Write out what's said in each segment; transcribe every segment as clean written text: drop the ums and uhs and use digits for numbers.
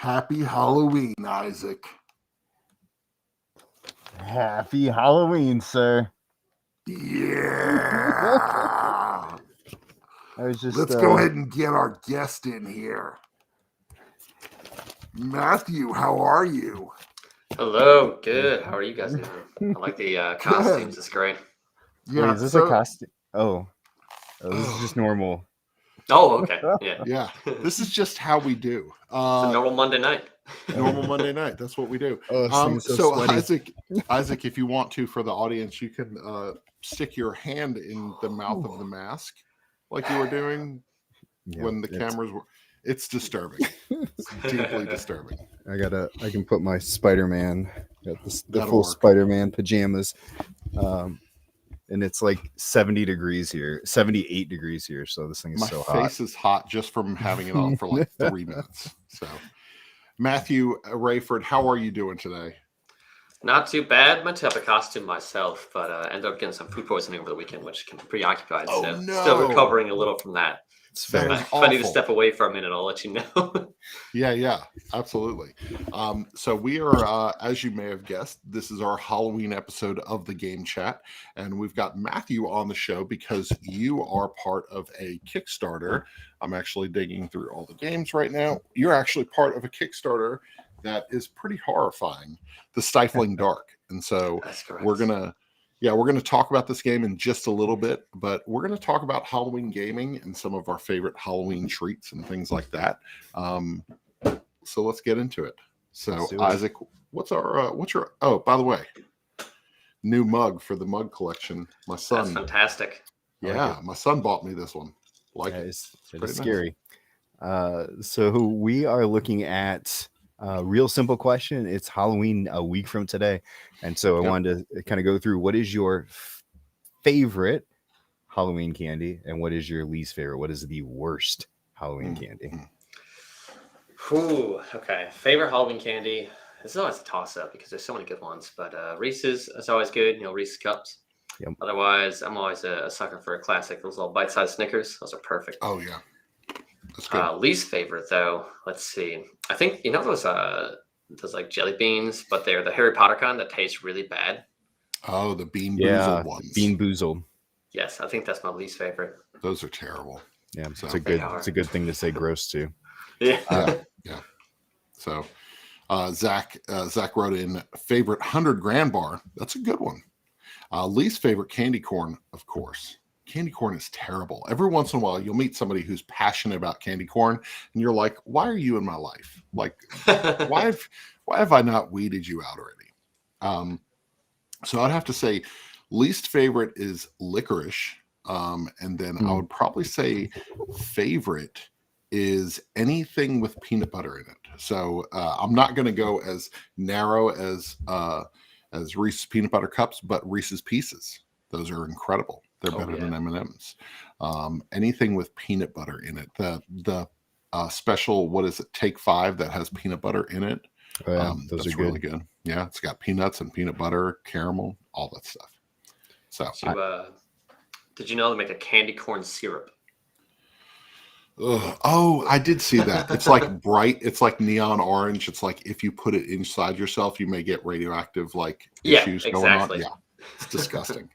Happy Halloween, Isaac. Happy Halloween, sir. Yeah. Let's go ahead and get our guest in here. Matthew, how are you? Hello, good. How are you guys doing? I like the costumes. It's great. Yeah, wait, is this a costume? Oh, this is just normal. Oh, okay. Yeah. Yeah. This is just how we do. It's a normal Monday night. Normal Monday night. That's what we do. So Isaac, if you want to, for the audience, you can stick your hand in the mouth of the mask like you were doing when the cameras were. It's disturbing. It's deeply disturbing. I can put my Spider-Man, got the full work. Spider-Man pajamas. And it's like 70 degrees here, 78 degrees here. So this thing is so hot. My face is hot just from having it on for like 3 minutes. So, Matthew Rayford, how are you doing today? Not too bad. Meant to have a costume myself, but ended up getting some food poisoning over the weekend, which can be preoccupied. Oh, so no. Still recovering a little from that. It's fair. If I need to step away for a minute, I'll let you know. Yeah, absolutely. So we are, as you may have guessed, this is our Halloween episode of the Game Chat, and we've got Matthew on the show because you are part of a Kickstarter. I'm actually digging through all the games right now. You're actually part of a Kickstarter that is pretty horrifying, the Stifling Dark. And so we're gonna talk about this game in just a little bit, but we're going to talk about Halloween gaming and some of our favorite Halloween treats and things like that. So let's get into it. So Isaac, what's your, oh, by the way, new mug for the mug collection. My son. That's fantastic. Yeah, my son bought me this one. It's scary. So we are looking at real simple question. It's Halloween a week from today. And so I wanted to kind of go through what is your favorite Halloween candy and what is your least favorite? What is the worst Halloween candy? Ooh, okay. Favorite Halloween candy. This is always a toss-up because there's so many good ones. But Reese's is always good. Reese's Cups. Yep. Otherwise, I'm always a sucker for a classic. Those little bite-sized Snickers. Those are perfect. Oh, yeah. That's good. Least favorite, though. Let's see. I think, those like jelly beans, but they're the Harry Potter kind that taste really bad. Oh, the Bean Boozled ones. Bean Boozled. Yes, I think that's my least favorite. Those are terrible. Yeah, so it's a good thing to say gross too. Yeah. Yeah. So Zach wrote in favorite 100 grand bar. That's a good one. Least favorite candy corn, of course. Candy corn is terrible. Every once in a while, you'll meet somebody who's passionate about candy corn, and you're like, "Why are you in my life? Like, why have I not weeded you out already?" So I'd have to say, least favorite is licorice, and then I would probably say favorite is anything with peanut butter in it. So I'm not going to go as narrow as Reese's peanut butter cups, but Reese's Pieces. Those are incredible. They're better than M&Ms. Anything with peanut butter in it. The special, what is it, Take 5 that has peanut butter in it. Those that's are really good. Yeah, it's got peanuts and peanut butter, caramel, all that stuff. So, did you know they make a candy corn syrup? Oh, I did see that. It's like bright. It's like neon orange. It's like if you put it inside yourself, you may get radioactive issues going on. Yeah, it's disgusing.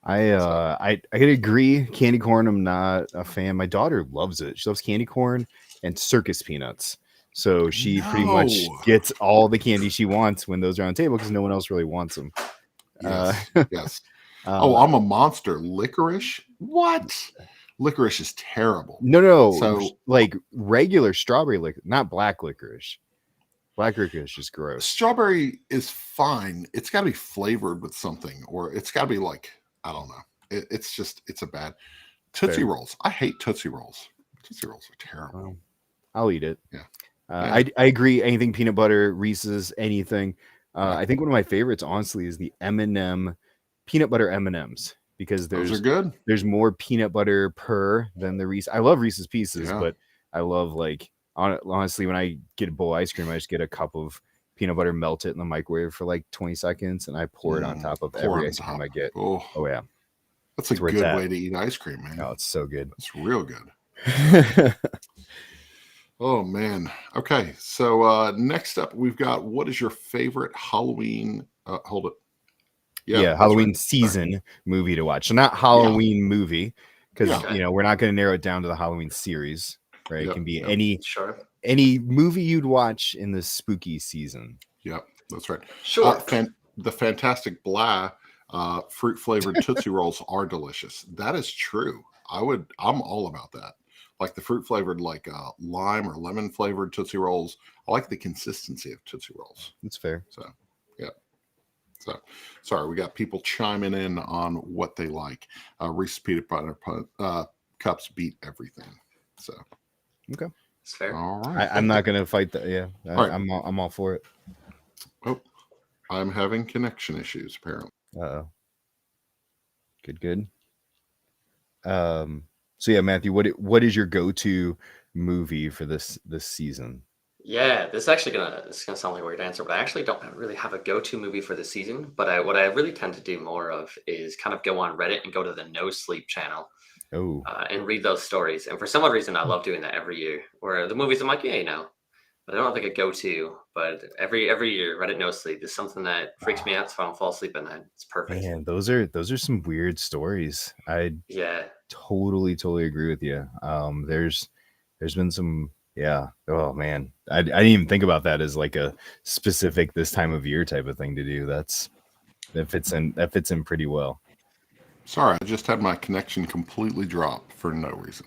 I could agree. Candy corn, I'm not a fan. My daughter loves it. She loves candy corn and circus peanuts. So she pretty much gets all the candy she wants when those are on the table because no one else really wants them. Yes. I'm a monster. Licorice? What? Licorice is terrible. No. So like regular strawberry licorice, not black licorice. Black licorice is gross. Strawberry is fine. It's got to be flavored with something, or it's got to be like, I don't know. It's a bad Tootsie Rolls. I hate Tootsie Rolls. Tootsie Rolls are terrible. I'll eat it. Yeah. I agree. Anything peanut butter, Reese's, anything. I think one of my favorites, honestly, is the M&M peanut butter M&Ms because those are good. There's more peanut butter per than the Reese. I love Reese's Pieces, but I love honestly when I get a bowl of ice cream, I just get a cup of peanut butter, melt it in the microwave for like 20 seconds, and I pour it on top of every ice cream I get. Oh yeah. That's a good way to eat ice cream, man. Oh, it's so good. It's real good. Oh man. Okay. So next up we've got, what is your favorite Halloween? Hold it. Yeah, that's Halloween right. season movie to watch. So not Yeah. Halloween movie, because Okay. we're not going to narrow it down to the Halloween series, right? It Yep. can be Yep. Sure. any movie you'd watch in the spooky season. Yep. That's right. Sure. The Fantastic Blah fruit flavored Tootsie Rolls are delicious. That is true. I'm all about that. Like the fruit flavored, like lime or lemon flavored Tootsie Rolls. I like the consistency of Tootsie Rolls. That's fair. So, yeah. So, sorry, we got people chiming in on what they like. Reese's peanut butter cups beat everything. So, Okay. It's fair. all right. I'm not going to fight that. Yeah, All right. I'm all for it. Oh, I'm having connection issues apparently. Uh-oh. Good. So yeah, Matthew, what is your go-to movie for this season? Yeah, this is gonna sound like a weird answer, but I actually don't really have a go-to movie for the season. But what I really tend to do more of is kind of go on Reddit and go to the No Sleep channel Oh, and read those stories. And for some odd reason, I love doing that every year. Where the movies, I'm like, yeah, but I don't have like a go-to. But every year, Reddit No Sleep is something that freaks me out, so I don't fall asleep at night. It's perfect. man, those are some weird stories. I Yeah. totally agree with you. There's been some, yeah. Oh man, I didn't even think about that as like a specific this time of year type of thing to do. That fits in pretty well. Sorry, I just had my connection completely drop for no reason.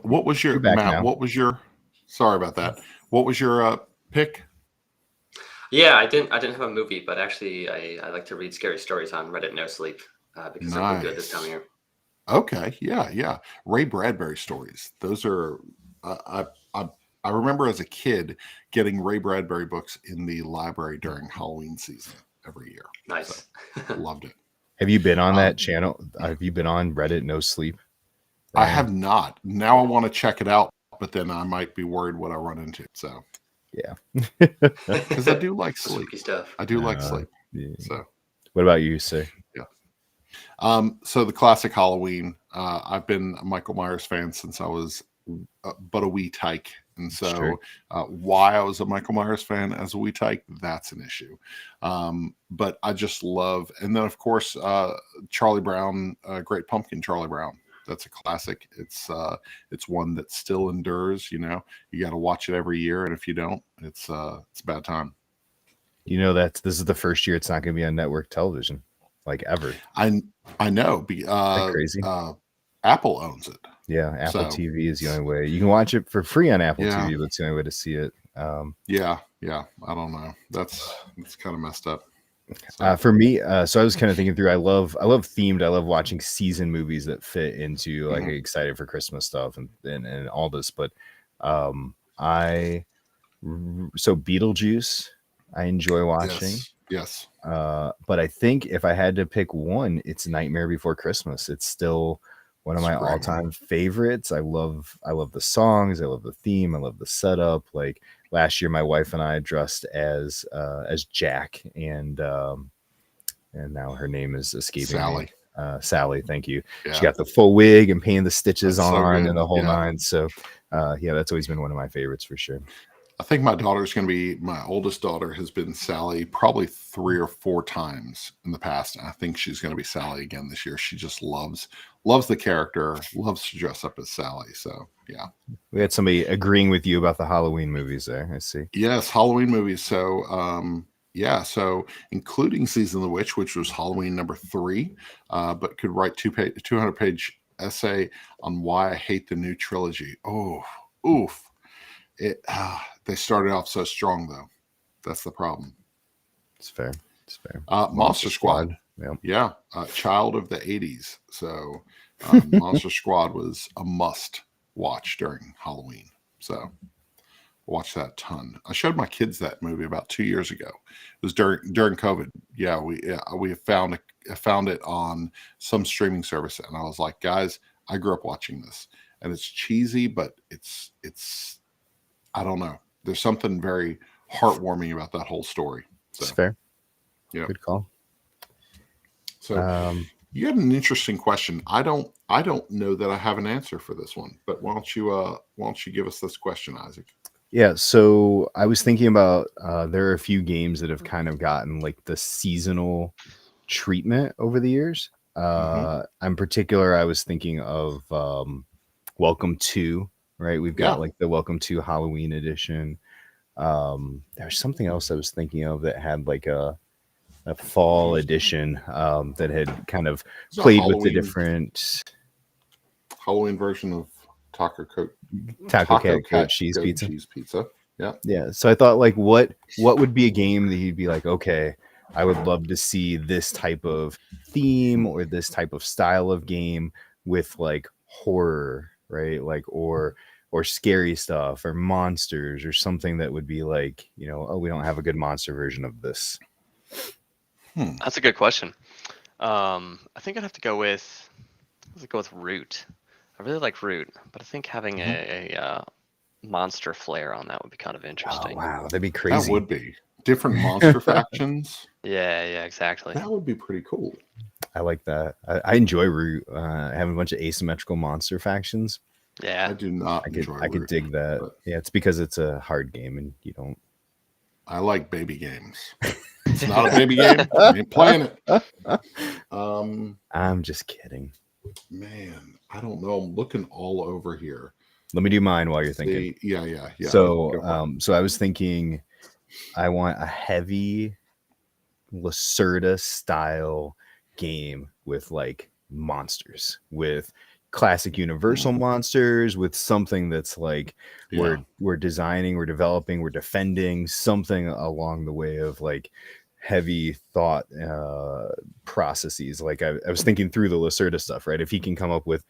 What was your You're back Matt? now. What was your? Sorry about that. What was your pick? Yeah, I didn't have a movie, but actually I like to read scary stories on Reddit No Sleep because they're really good this time of year. Okay, yeah. Ray Bradbury stories. Those are. I remember as a kid getting Ray Bradbury books in the library during Halloween season every year. Nice. So, loved it. Have you been on that channel? Have you been on Reddit No Sleep? I have not. Now I want to check it out, but then I might be worried what I run into. So yeah, because I do like sleep. Spooky stuff. I do like sleep. Yeah. So what about you, sir? Yeah. So the classic Halloween. I've been a Michael Myers fan since I was but a wee tyke. And so why I was a Michael Myers fan as a wee tyke, that's an issue. But I just love, and then of course, Charlie Brown, Great Pumpkin Charlie Brown. That's a classic. It's one that still endures. You got to watch it every year. And if you don't, it's a bad time. This is the first year it's not going to be on network television, like ever. I know. Crazy. Apple owns it. Yeah, Apple TV is the only way. You can watch it for free on Apple TV, but it's the only way to see it. Yeah. I don't know. That's kind of messed up. For me, so I was kind of thinking through. I love themed. I love watching season movies that fit into like excited for Christmas stuff and all this. But so Beetlejuice, I enjoy watching. Yes. But I think if I had to pick one, it's Nightmare Before Christmas. It's still one of my all-time favorites. I love the songs. I love the theme. I love the setup. Like last year, my wife and I dressed as Jack, and now her name is escaping me. Sally, thank you. Yeah. She got the full wig and painted the stitches on and the whole nine. So, that's always been one of my favorites for sure. I think my oldest daughter has been Sally probably 3 or 4 times in the past. And I think she's going to be Sally again this year. She just loves the character, loves to dress up as Sally. So, yeah. We had somebody agreeing with you about the Halloween movies there. I see. Yes, Halloween movies. So, so including Season of the Witch, which was Halloween number 3, but could write 200-page essay on why I hate the new trilogy. Oh, oof. They started off so strong, though. That's the problem. It's fair. Monster Squad. Yep. Yeah. Child of the 80s. So Monster Squad was a must watch during Halloween. So watch that a ton. I showed my kids that movie about 2 years ago. It was during COVID. Yeah, we found it on some streaming service, and I was like, guys, I grew up watching this, and it's cheesy, but it's I don't know. There's something very heartwarming about that whole story. So, it's fair. Yeah. Good call. So You had an interesting question. I don't know that I have an answer for this one, but why don't you give us this question, Isaac? Yeah, so I was thinking about there are a few games that have kind of gotten like the seasonal treatment over the years. In particular, I was thinking of Welcome to, right? We've got like the Welcome to Halloween edition. There's something else I was thinking of that had like a fall edition that had kind of played with the different Halloween version of Taco Cat cheese pizza. Yeah. So I thought, like, what would be a game that you'd be like, okay, I would love to see this type of theme or this type of style of game with like horror, right? Like or scary stuff or monsters or something that would be like, oh, we don't have a good monster version of this. That's a good question. I think I'd have to go with Root. I really like Root, but I think having a monster flair on that would be kind of interesting. Oh, wow, that'd be crazy. That would be different monster factions. Yeah, exactly. That would be pretty cool. I like that. I enjoy Root. Having a bunch of asymmetrical monster factions. Yeah, I do not. I could dig that. But yeah, it's because it's a hard game and you don't. I like baby games. It's not a baby game. I ain't playing it. I'm just kidding. Man, I don't know. I'm looking all over here. Let me do mine while you're thinking. Yeah. So, so I was thinking, I want a heavy Lacerda style game with like monsters, with classic Universal monsters, with something that's like we're designing, we're developing, we're defending, something along the way of like heavy thought processes. Like I was thinking through the Lacerda stuff, right? If he can come up with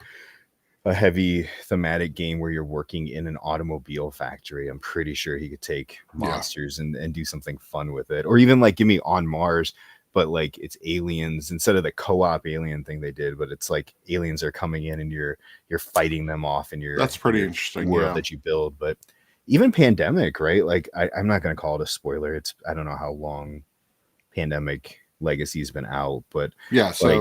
a heavy thematic game where you're working in an automobile factory, I'm pretty sure he could take monsters and do something fun with it. Or even like give me On Mars, but like it's aliens instead of the co-op alien thing they did, but it's like aliens are coming in and you're fighting them off in your that's pretty interesting world that you build. But even Pandemic, right? Like I'm not going to call it a spoiler. I don't know how long Pandemic Legacy's been out, but so like,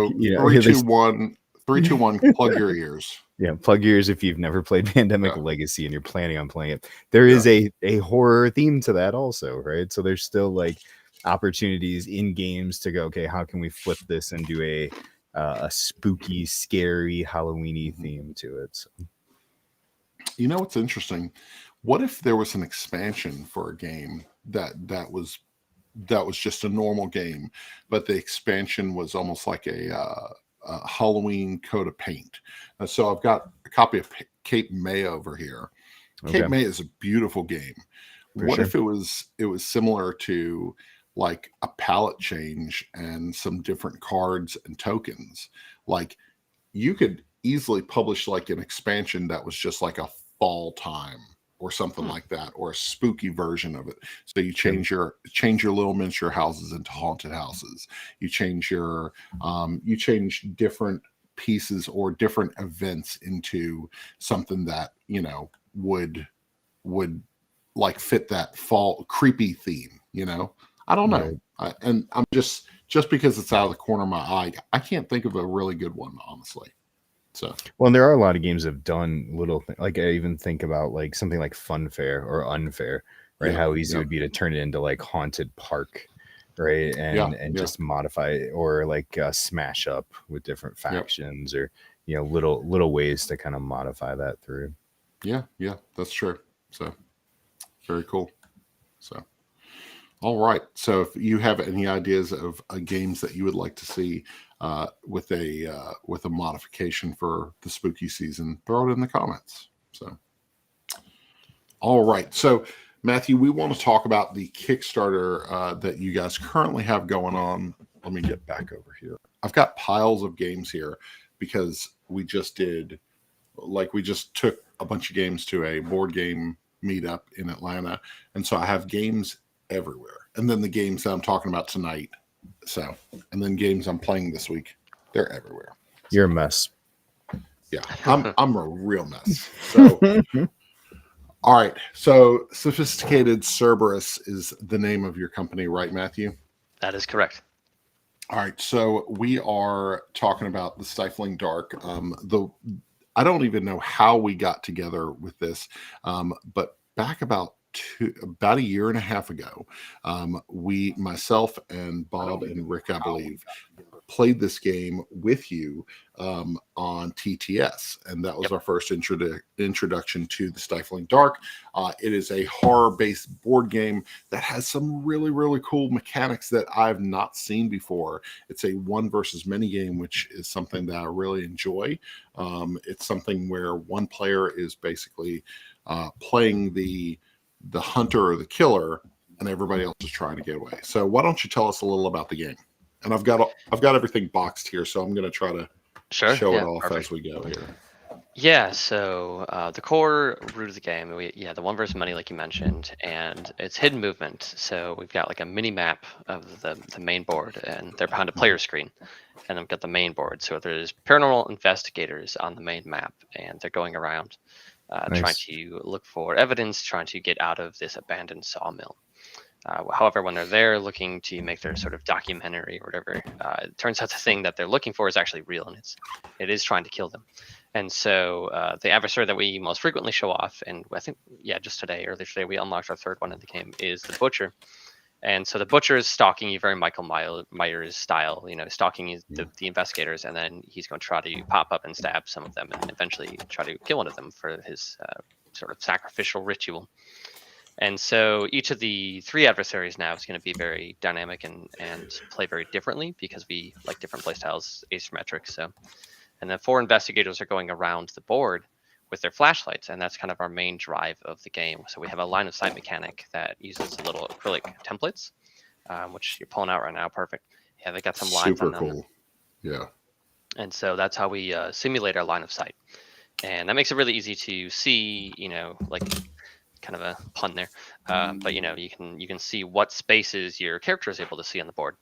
3, 2, 1, plug your ears. Yeah, plug your ears if you've never played Pandemic Legacy and you're planning on playing it. There is a horror theme to that also, right? So there's still like opportunities in games to go, okay, how can we flip this and do a spooky, scary, Halloween-y theme to it? So. You know what's interesting? What if there was an expansion for a game that was just a normal game, but the expansion was almost like a Halloween coat of paint? So I've got a copy of Cape May over here. Okay. Cape May is a beautiful game. What if it was similar to like a palette change and some different cards and tokens? Like you could easily publish like an expansion that was just like a fall time or something like that, or a spooky version of it. So you change your little miniature houses into haunted houses. You change different pieces or different events into something that would like fit that fall creepy theme. I don't know. Right. And I'm just because it's out of the corner of my eye, I can't think of a really good one, honestly. So, well, and there are a lot of games that have done little things. Like I even think about like something like Funfair or Unfair, right? How easy it would be to turn it into like Haunted Park, right? And just modify it, or like Smash Up with different factions, or little ways to kind of modify that through. Yeah, that's true. So, very cool. So, all right. So, if you have any ideas of games that you would like to see with a modification for the spooky season, throw it in the comments. So, all right. So, Matthew, we want to talk about the Kickstarter that you guys currently have going on. Let me get back over here. I've got piles of games here because we just took a bunch of games to a board game meetup in Atlanta, and so I have games everywhere. And then the games that I'm talking about tonight. So, and then games I'm playing this week, they're everywhere. You're a mess. Yeah, I'm a real mess. So, all right. So, Sophisticated Cerberus is the name of your company, right, Matthew? That is correct. All right, so we are talking about the Stifling Dark. I don't even know how we got together with this, but back about a year and a half ago, myself and Bob and Rick, I believe, played this game with you on TTS, and that was our first introduction to the Stifling Dark. It is a horror-based board game that has some really, really cool mechanics that I've not seen before. It's a one versus many game, which is something that I really enjoy. It's something where one player is basically playing the hunter or the killer, and everybody else is trying to get away. So why don't you tell us a little about the game? And I've got everything boxed here, so I'm going to try to show it off as we go here. Yeah, so the core root of the game, the one versus many, like you mentioned, and it's hidden movement. So we've got like a mini map of the main board, and they're behind a player screen, and I've got the main board. So there's paranormal investigators on the main map, and they're going around trying to look for evidence, trying to get out of this abandoned sawmill. However, when they're there looking to make their sort of documentary or whatever, it turns out the thing that they're looking for is actually real, and it is trying to kill them. And so the adversary that we most frequently show off, and I think, just earlier today, we unlocked our third one in the game, is the Butcher. And so the Butcher is stalking you very Michael Myers style, stalking the investigators, and then he's going to try to pop up and stab some of them and eventually try to kill one of them for his sort of sacrificial ritual. And so each of the three adversaries now is going to be very dynamic and play very differently because we like different playstyles, asymmetric. So, and the four investigators are going around the board with their flashlights, and that's kind of our main drive of the game. So we have a line of sight mechanic that uses little acrylic templates, which you're pulling out right now. Perfect. Yeah, they got some lines on them. Super cool. Yeah. And so that's how we simulate our line of sight, and that makes it really easy to see. Like. Kind of a pun there, but you can see what spaces your character is able to see on the board,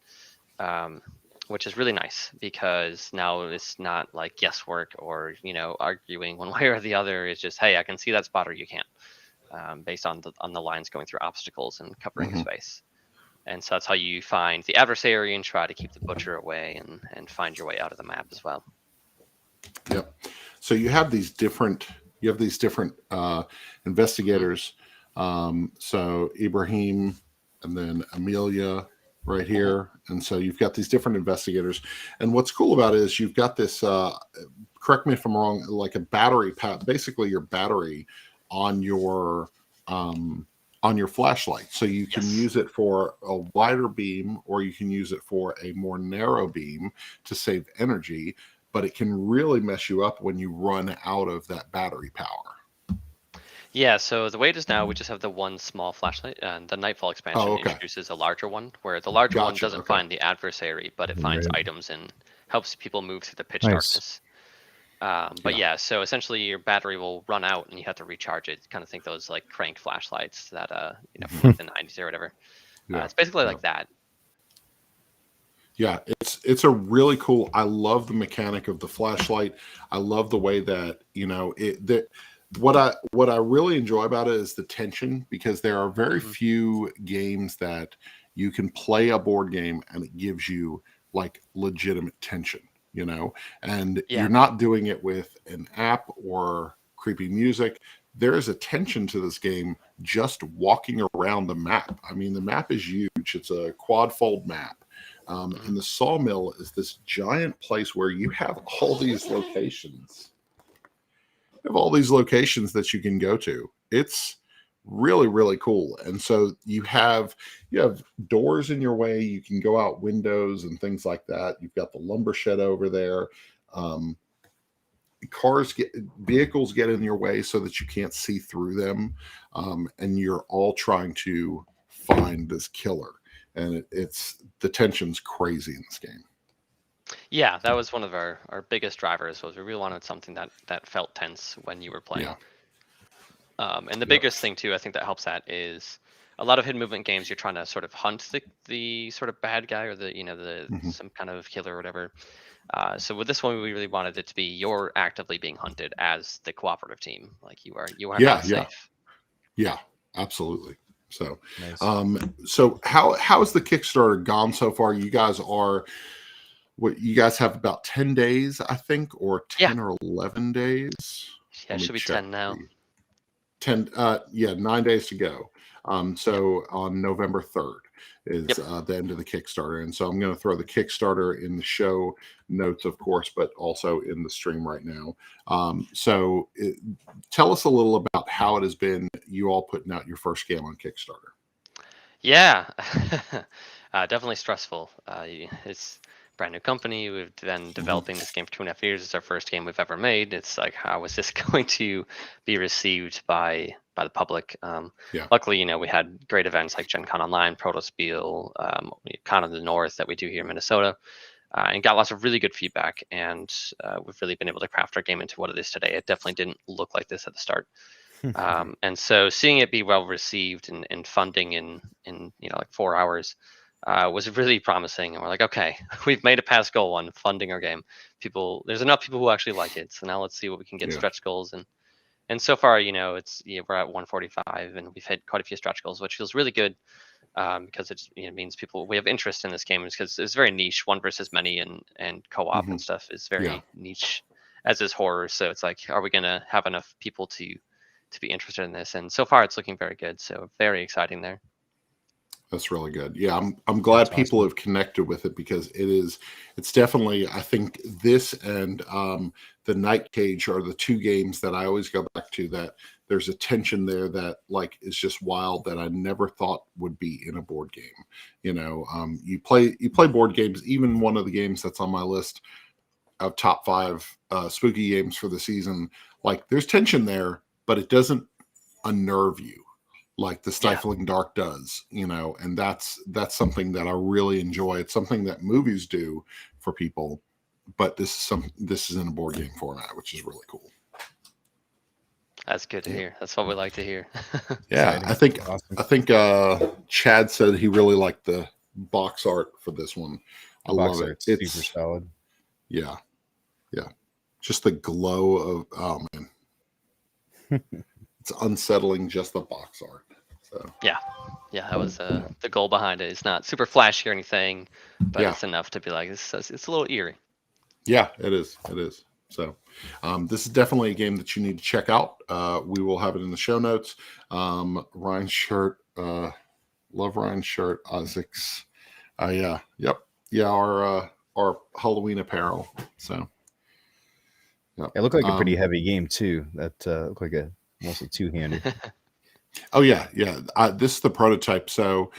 which is really nice because now it's not like guesswork or arguing one way or the other. It's just, hey, I can see that spot or you can't, based on the lines going through obstacles and covering space. And so that's how you find the adversary and try to keep the Butcher away and find your way out of the map as well. Yep. So you have these different investigators. So Ibrahim and then Amelia right here. And so you've got these different investigators. And what's cool about it is you've got this, correct me if I'm wrong, like a battery pack, basically your battery on your flashlight. So you can use it for a wider beam or you can use it for a more narrow beam to save energy. But it can really mess you up when you run out of that battery power. Yeah, so the way it is now, we just have the one small flashlight, and the Nightfall expansion introduces a larger one, where the larger one doesn't find the adversary, but it finds items and helps people move through the pitch darkness. But so essentially your battery will run out, and you have to recharge it. Kind of think those like crank flashlights that from like the 90s or whatever. It's basically like that. Yeah, it's a really cool. I love the mechanic of the flashlight. I love the way that what I really enjoy about it is the tension, because there are very few games that you can play a board game and it gives you like legitimate tension, and you're not doing it with an app or creepy music. There is a tension to this game just walking around the map. I mean, the map is huge. It's a quad fold map. And the sawmill is this giant place where you have all these locations. You have all these locations that you can go to. It's really, really cool. And so you have doors in your way. You can go out windows and things like that. You've got the lumber shed over there. Vehicles get in your way so that you can't see through them. And you're all trying to find this killer. And the tension's crazy in this game. Yeah, that was one of our biggest drivers. Was we really wanted something that felt tense when you were playing. And the biggest thing too, I think that helps that is a lot of hidden movement games. You're trying to sort of hunt the sort of bad guy or some kind of killer or whatever. So with this one, we really wanted it to be you're actively being hunted as the cooperative team. Like you are not safe. Yeah, absolutely. So, nice. So how has the Kickstarter gone so far? You guys are what you guys have about 10 days, I think, or 10 Yeah. or 11 days. Yeah, it should be 10 now. 10, 9 days to go. So on November 3rd is the end of the Kickstarter. And so I'm going to throw the Kickstarter in the show notes, of course, but also in the stream right now. Tell us a little about how it has been, you all putting out your first game on Kickstarter. Yeah, definitely stressful. It's a brand new company. We've been developing this game for 2.5 years. It's our first game we've ever made. It's like, how is this going to be received by the public? Luckily, we had great events like Gen Con Online, Protospiel, Con of the North that we do here in Minnesota, and got lots of really good feedback. And we've really been able to craft our game into what it is today. It definitely didn't look like this at the start. And so seeing it be well received and funding in like 4 hours was really promising. And we're like, okay, we've made it past goal one, funding our game. There's enough people who actually like it. So now let's see what we can get stretch goals. And so far, we're at 145 and we've hit quite a few stretch goals, which feels really good because it means we have interest in this game, because it's very niche. One versus many and co-op and stuff is very niche, as is horror. So it's like, are we going to have enough people to be interested in this? And so far it's looking very good, so very exciting there. That's really good. Yeah, I'm glad people have connected with it, because it's definitely, I think this and the Night Cage are the two games that I always go back to, that there's a tension there that like is just wild, that I never thought would be in a board game. You play board games. Even one of the games that's on my list of top 5 spooky games for the season, like there's tension there, but it doesn't unnerve you like the Stifling Dark does, and that's something that I really enjoy. It's something that movies do for people, but this is in a board game format, which is really cool. That's good to hear. That's what we like to hear. Yeah, I think Chad said he really liked the box art for this one. I love it. It's super solid. Yeah. Just the glow of, oh man. It's unsettling, just the box art. So yeah, that was the goal behind it. It's not super flashy or anything, but it's enough to be like, it's a little eerie. Yeah, it is. So this is definitely a game that you need to check out. We will have it in the show notes. Ryan's shirt, love Ryan's shirt, Isaac's. Our Halloween apparel. So it looked like a pretty heavy game too. That looked like mostly two-handed. Oh yeah. This is the prototype. So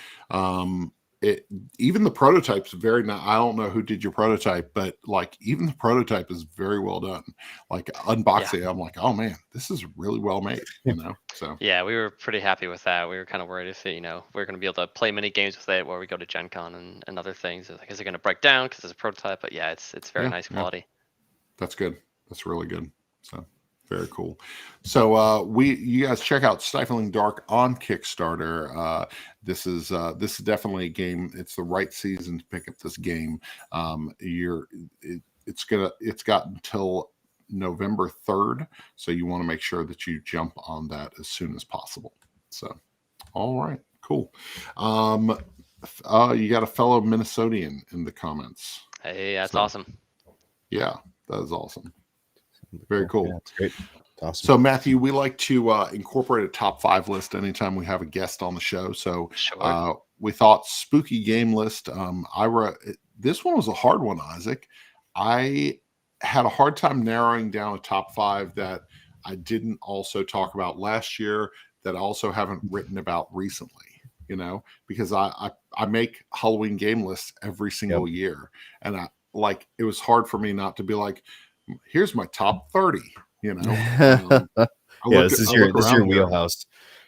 even the prototype's very nice. I don't know who did your prototype, but like even the prototype is very well done. Like unboxing, I'm like, oh man, this is really well made. So yeah, we were pretty happy with that. We were kind of worried if we're going to be able to play many games with it where we go to Gen Con and other things. Like, is it going to break down because it's a prototype? But yeah, it's very nice quality. That's good. That's really good. So very cool. So you guys check out Stifling Dark on Kickstarter. This is definitely a game. It's the right season to pick up this game. It's got until November 3rd, so you want to make sure that you jump on that as soon as possible. So, all right, cool. You got a fellow Minnesotan in the comments. Hey, that's awesome. Yeah, that is awesome. Very cool. Yeah, that's great. That's awesome. So Matthew, we like to incorporate a top 5 list anytime we have a guest on the show. So we thought spooky game list. This one was a hard one, Isaac. I had a hard time narrowing down a top 5 that I didn't also talk about last year, that I also haven't written about recently, because I make Halloween game lists every single year. And it was hard for me not to be like, here's my top 30, this is your wheelhouse.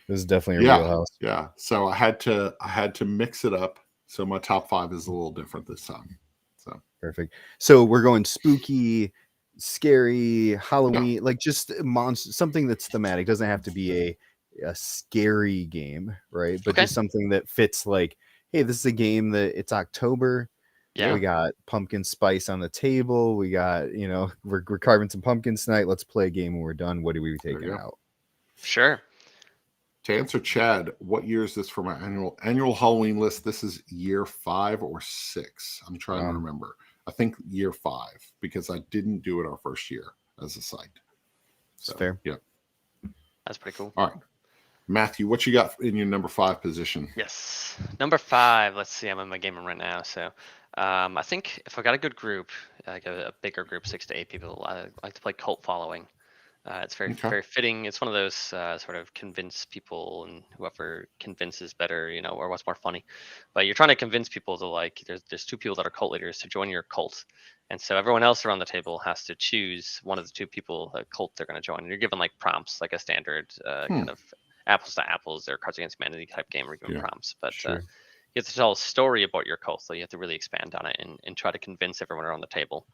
This is definitely your wheelhouse. Yeah. So I had to mix it up. So my top 5 is a little different this time. So perfect. So we're going spooky, scary, Halloween, like just monster, something that's thematic. Doesn't have to be a scary game, right? But just something that fits. Like, hey, this is a game that it's October. Yeah, we got pumpkin spice on the table. We got, we're carving some pumpkins tonight. Let's play a game when we're done. What are we taking out? Sure. To answer Chad, what year is this for my annual Halloween list? This is year 5 or 6. I'm trying to remember. I think year 5, because I didn't do it our first year as a site. So, fair. Yeah. That's pretty cool. All right. Matthew, what you got in your number 5 position? Yes. Number 5. Let's see. I'm in my game room right now. So I think if I got a good group, like a bigger group, 6 to 8 people, I like to play Cult Following. It's very very fitting. It's one of those sort of convince people, and whoever convinces better, or what's more funny. But you're trying to convince people to like. There's 2 people that are cult leaders to join your cult, and so everyone else around the table has to choose one of the 2 people, a cult they're going to join. And you're given like prompts, like a standard kind of apples to apples or Cards Against Humanity type game. Where you're given prompts, but you have to tell a story about your cult, so you have to really expand on it and try to convince everyone around the table.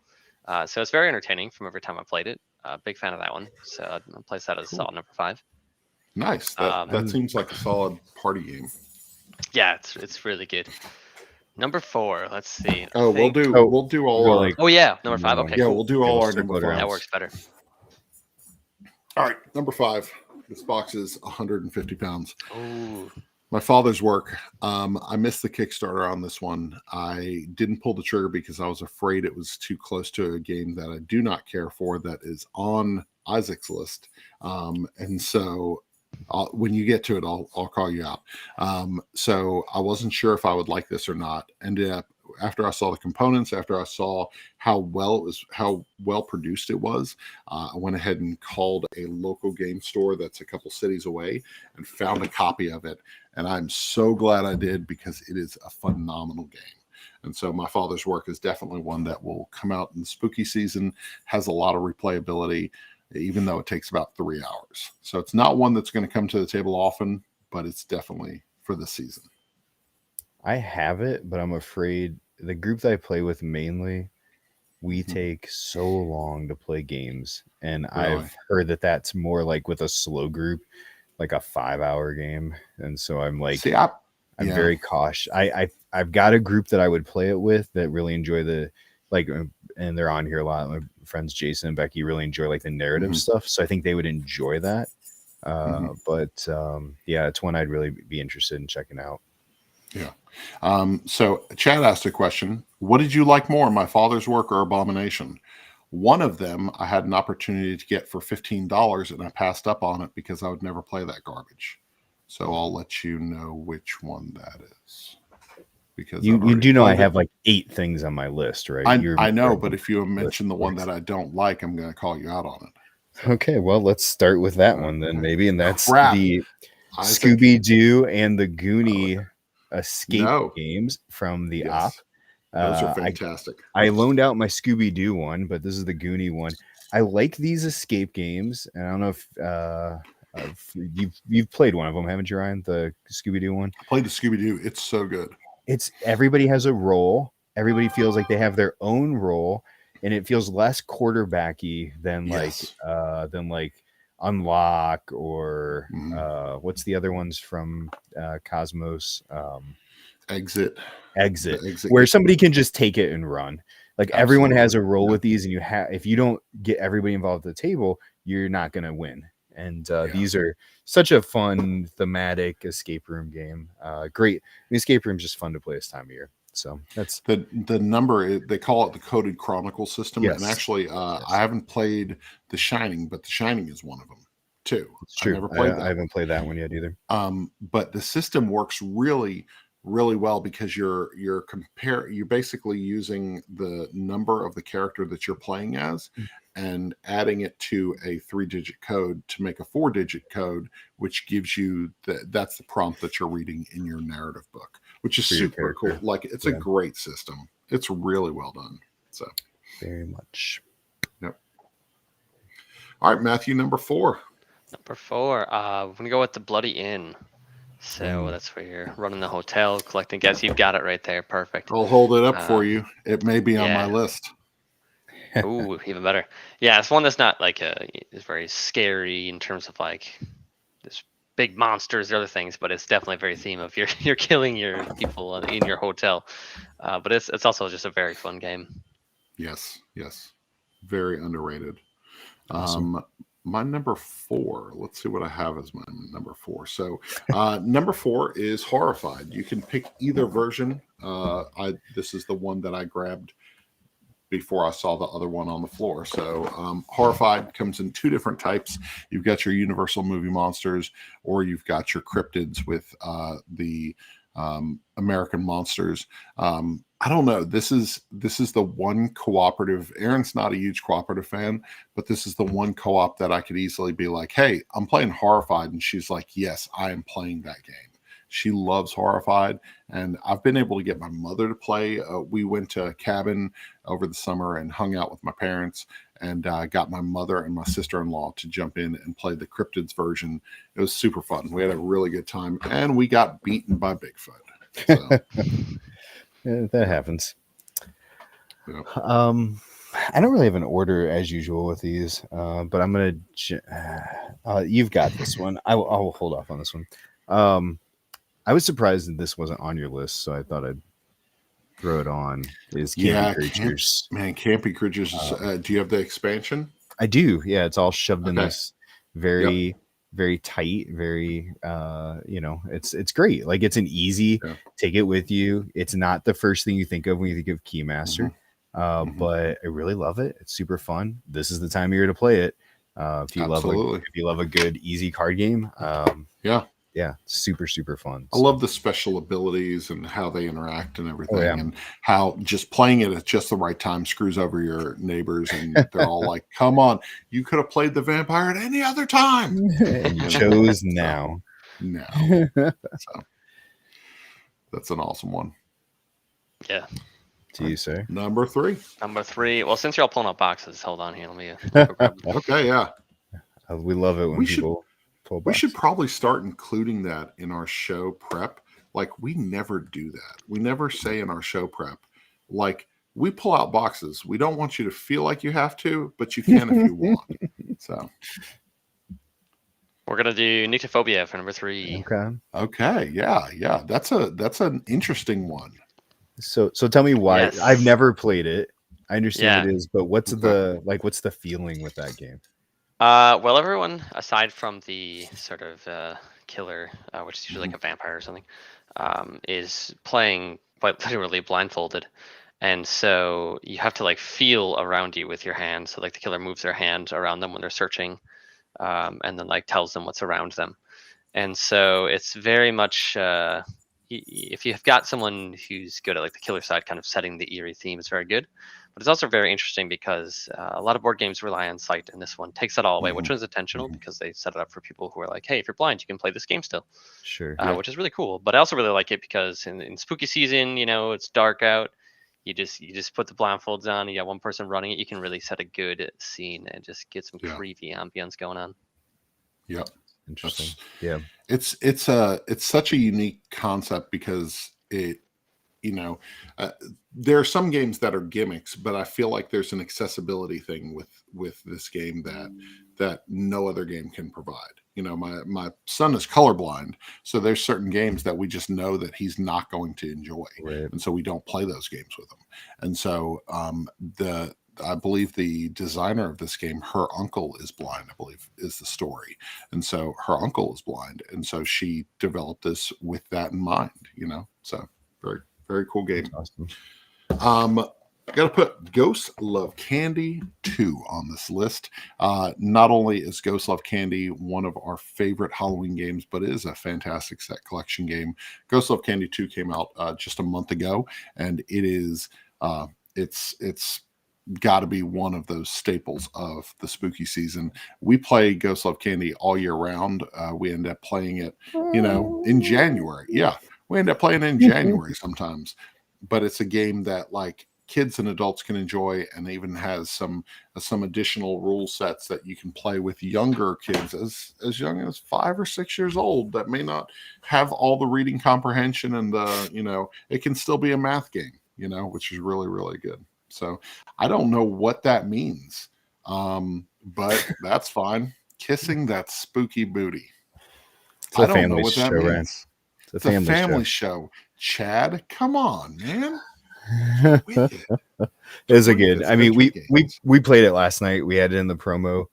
So it's very entertaining from every time I played it. Big fan of that one. So I'd place that as a solid number 5. Nice. That seems like a solid party game. Yeah, it's really good. Number 4. Let's see. We'll do all our. Oh yeah, number 5. Okay. Yeah, cool. we'll do all our number 5. That works better. All right, number 5. This box is 150 pounds. Ooh. My father's work. I missed the Kickstarter on this one. I didn't pull the trigger because I was afraid it was too close to a game that I do not care for that is on Isaac's list. And so when you get to it, I'll call you out. So I wasn't sure if I would like this or not. Ended up, after I saw the components, after I saw how well produced it was, I went ahead and called a local game store that's a couple cities away and found a copy of it. And I'm so glad I did, because it is a phenomenal game. And so my father's work is definitely one that will come out in the spooky season, has a lot of replayability, even though it takes about 3 hours. So it's not one that's going to come to the table often, but it's definitely for the season. I have it, but I'm afraid the group that I play with mainly, we take so long to play games. And really? I've heard that that's more like with a slow group, like a 5-hour game. And so I'm like, I'm very cautious. I've got a group that I would play it with that really enjoy and they're on here a lot. My friends Jason and Becky really enjoy like the narrative stuff. So I think they would enjoy that. But it's one I'd really be interested in checking out. Yeah. So Chad asked a question. What did you like more, My Father's Work or Abomination? One of them I had an opportunity to get for $15, and I passed up on it because I would never play that garbage. So I'll let you know which one that is. Because you do know I have like 8 things on my list, right? I know, but if you mention the one that I don't like, I'm going to call you out on it. Okay, well, let's start with that one then, maybe. And that's the Scooby-Doo and the Goonie escape games from the op. Those are fantastic. I loaned out my Scooby-Doo one, but this is the Goonie one. I like these escape games, and I don't know if you've played one of them, haven't you, Ryan? The Scooby-Doo one. I played the Scooby-Doo. It's so good. It's everybody has a role. Everybody feels like they have their own role, and it feels less quarterbacky than like Unlock or what's the other ones from Cosmos? Exit, where somebody can just take it and run. Like everyone has a role with these, and if you don't get everybody involved at the table, you're not going to win. And these are such a fun thematic escape room game. Great. The escape room is just fun to play this time of year. So that's the number. They call it the Coded Chronicle system. Yes. And actually, I haven't played The Shining, but The Shining is one of them too. It's true. I haven't played that one yet either. But the system works really well because you're basically using the number of the character that you're playing as and adding it to a 3-digit code to make a 4-digit code, which gives you that's the prompt that you're reading in your narrative book, which is super cool. Like it's a great system. It's really well done. So very much. Yep. All right, Matthew, number 4. Number 4. We're gonna go with the Bloody Inn. So that's where you're running the hotel, collecting guests. You've got it right there. Perfect. I'll hold it up for you. It may be on my list. Ooh, even better. Yeah, it's one that's not like it's very scary in terms of like this big monsters or other things, but it's definitely a very theme of you're killing your people in your hotel. But it's also just a very fun game. Yes. Very underrated. Awesome. My number 4, let's see what I have as my number 4. So number 4 is Horrified. You can pick either version. This is the one that I grabbed before I saw the other one on the floor. So Horrified comes in 2 different types. You've got your Universal movie monsters, or you've got your cryptids with the American monsters. I don't know. This is the one cooperative. Erin's not a huge cooperative fan, but this is the one co-op that I could easily be like, hey, I'm playing Horrified. And she's like, yes, I am playing that game. She loves Horrified, and I've been able to get my mother to play. We went to a cabin over the summer and hung out with my parents, and got my mother and my sister-in-law to jump in and play the Cryptids version. It was super fun. We had a really good time, and we got beaten by Bigfoot. So. Yeah, that happens. Yeah. I don't really have an order as usual with these, but I'm gonna. You've got this one. I'll hold off on this one. I was surprised that this wasn't on your list, so I thought I'd throw it on. Is Campy Creatures? Campy Creatures. Do you have the expansion? I do. Yeah, it's all shoved in this very, very tight, very. It's great. Like, it's an easy take it with you. It's not the first thing you think of when you think of Keymaster, but I really love it. It's super fun. This is the time of year to play it. If you love a good easy card game, yeah, super, super fun. I love the special abilities and how they interact and everything, and how just playing it at just the right time screws over your neighbors, and they're all like, come on, you could have played the vampire at any other time. And you chose now. No. So, that's an awesome one. Yeah. To you, sir. Number 3. Well, since you're all pulling up boxes, hold on here. Let me. Okay, yeah. We love it when people. We should probably start including that in our show prep. Like, we never do that. We never say in our show prep, like, we pull out boxes. We don't want you to feel like you have to, but you can if you want. So we're gonna do Nyctophobia for number 3. Okay. Yeah. That's an interesting one. So tell me why. Yes. I've never played it. I understand it is, but what's the feeling with that game? Well, everyone aside from the sort of killer, which is usually like a vampire or something, is playing quite literally blindfolded, and so you have to like feel around you with your hand. So like the killer moves their hand around them when they're searching, and then like tells them what's around them, and so it's very much. If you've got someone who's good at like the killer side, kind of setting the eerie theme, is very good. But it's also very interesting because a lot of board games rely on sight, and this one takes that all away, which was intentional because they set it up for people who are like, hey, if you're blind, you can play this game still. Sure. Which is really cool. But I also really like it because in spooky season, it's dark out. You just put the blindfolds on, you got one person running it, you can really set a good scene and just get some creepy ambience going on. Yep. Interesting. It's such a unique concept because it, there are some games that are gimmicks, but I feel like there's an accessibility thing with this game that no other game can provide. My son is colorblind, so there's certain games that we just know that he's not going to enjoy, and so we don't play those games with him. And so I believe the designer of this game, her uncle is blind, I believe is the story. And so her uncle is blind. And so she developed this with that in mind, so very, very cool game. Awesome. Got to put Ghost Love Candy 2 on this list. Not only is Ghost Love Candy one of our favorite Halloween games, but it is a fantastic set collection game. Ghost Love Candy 2 came out just a month ago, and it is it's got to be one of those staples of the spooky season. We play Ghost Love Candy all year round. We end up playing it, in January. Yeah, we end up playing it in January sometimes. But it's a game that like kids and adults can enjoy, and even has some additional rule sets that you can play with younger kids as young as 5 or 6 years old that may not have all the reading comprehension and it can still be a math game, which is really, really good. So I don't know what that means, but that's fine. Kissing that spooky booty. I don't know what that means. It's a family show. Chad, come on, man. It is a good. I mean, we played it last night. We had it in the promo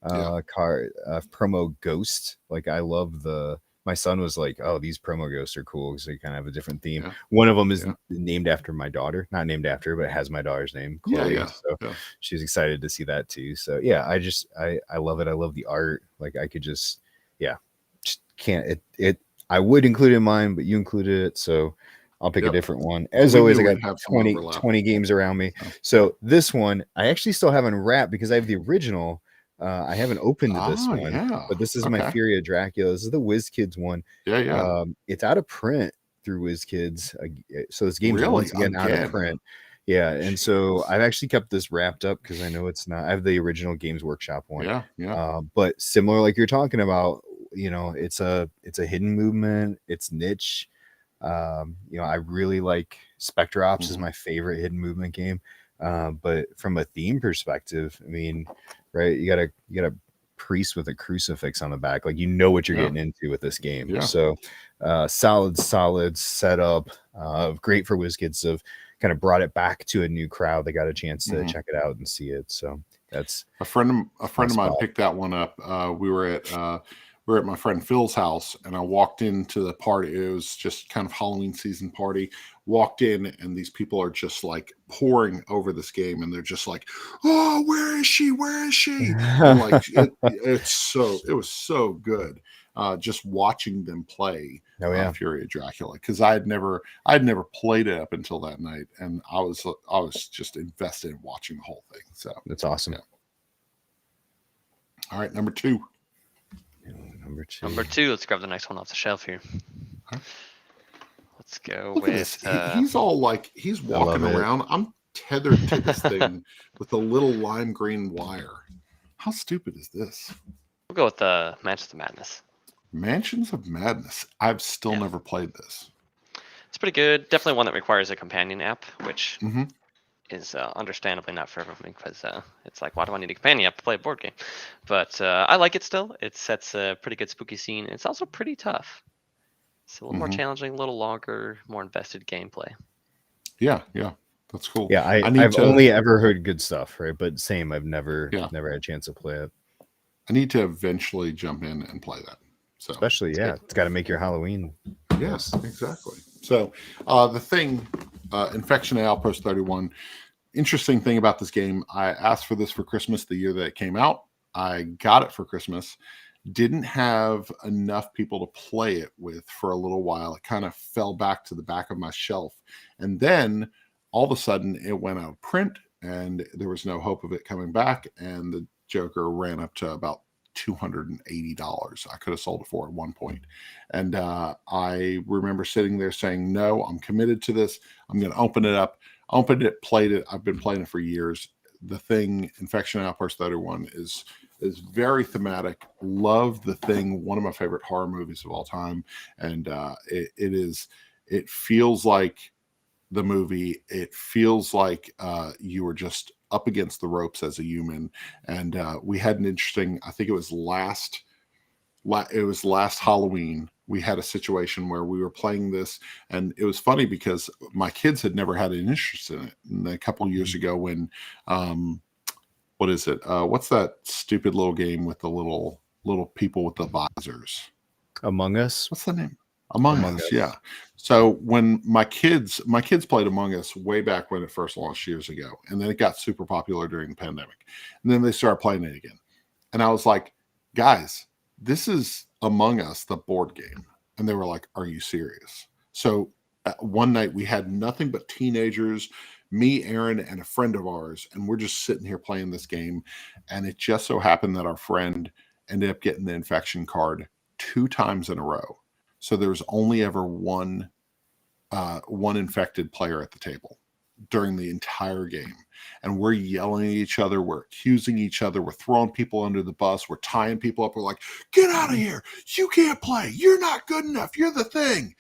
promo Ghost. Like, I love the my son was like, "Oh, these promo ghosts are cool because they kind of have a different theme." Yeah. One of them is named after my daughter, not named after her, but it has my daughter's name, Chloe. So she's excited to see that too. So yeah, I love it. I love the art. Like I could just can't I would include it in mine, but you included it, so I'll pick a different one. As always, I got 20 games around me. So this one, I actually still haven't wrapped because I have the original. I haven't opened this one, but this is my Fury of Dracula. This is the WizKids one. It's out of print through WizKids. So this game's once again out of print. Yeah, and so I've actually kept this wrapped up because I know it's not. I have the original Games Workshop one. But similar, like you're talking about, it's a hidden movement. It's niche. I really like Spectre Ops is my favorite hidden movement game. But from a theme perspective, I mean, right, you got a priest with a crucifix on the back, like what you're getting into with this game. So solid setup, great for WizKids to have kind of brought it back to a new crowd. They got a chance to check it out and see it. So that's a friend of mine picked that one up. We were at my friend Phil's house, and I walked into the party. It was just kind of Halloween season party. Walked in, and these people are just like pouring over this game, and they're just like, "Oh, where is she? Where is she?" And like it was so good. Just watching them play Fury of Dracula, because I had never played it up until that night, and I was just invested in watching the whole thing. So that's awesome. Yeah. All right, number two. Number two. Let's grab the next one off the shelf here. Okay. Let's go Look with. At this. He's all like he's walking around. I'm tethered to this thing with a little lime green wire. How stupid is this? We'll go with Mansions of Madness. Mansions of Madness. I've still never played this. It's pretty good. Definitely one that requires a companion app, which is understandably not for everyone, because it's like, why do I need a companion app to play a board game? But I like it still. It sets a pretty good spooky scene. It's also pretty tough. It's a little more challenging, a little longer, more invested gameplay. Yeah, that's cool. Yeah, I've only ever heard good stuff, right? But same, I've never had a chance to play it. I need to eventually jump in and play that. So especially, it's got to make your Halloween. Yes, exactly. So the thing, Infection Outpost 31. Interesting thing about this game, I asked for this for Christmas the year that it came out. I got it for Christmas. Didn't have enough people to play it with for a little while. It kind of fell back to the back of my shelf. And then all of a sudden it went out of print, and there was no hope of it coming back. And the Joker ran up to about $280. I could have sold it for at one point. And I remember sitting there saying, no, I'm committed to this. I'm going to open it up. Opened it, played it. I've been playing it for years. The Thing, Infection Outpost 31 is very thematic. Love The Thing, one of my favorite horror movies of all time. And it feels like the movie. It feels like you were just up against the ropes as a human. And we had an interesting, I think it was last Halloween, we had a situation where we were playing this, and it was funny because my kids had never had an interest in it. And a couple of years ago when, what is it? What's that stupid little game with the little people with the visors? Among Us? What's the name? Among Us, yeah. So when my kids played Among Us way back when it first launched years ago, and then it got super popular during the pandemic. And then they started playing it again. And I was like, guys, this is Among Us, the board game. And they were like, are you serious? So one night we had nothing but teenagers, me, Aaron, and a friend of ours, and we're just sitting here playing this game. And it just so happened that our friend ended up getting the infection card 2 times in a row. So there was only ever one infected player at the table during the entire game. And we're yelling at each other. We're accusing each other. We're throwing people under the bus. We're tying people up. We're like, get out of here. You can't play. You're not good enough. You're the thing.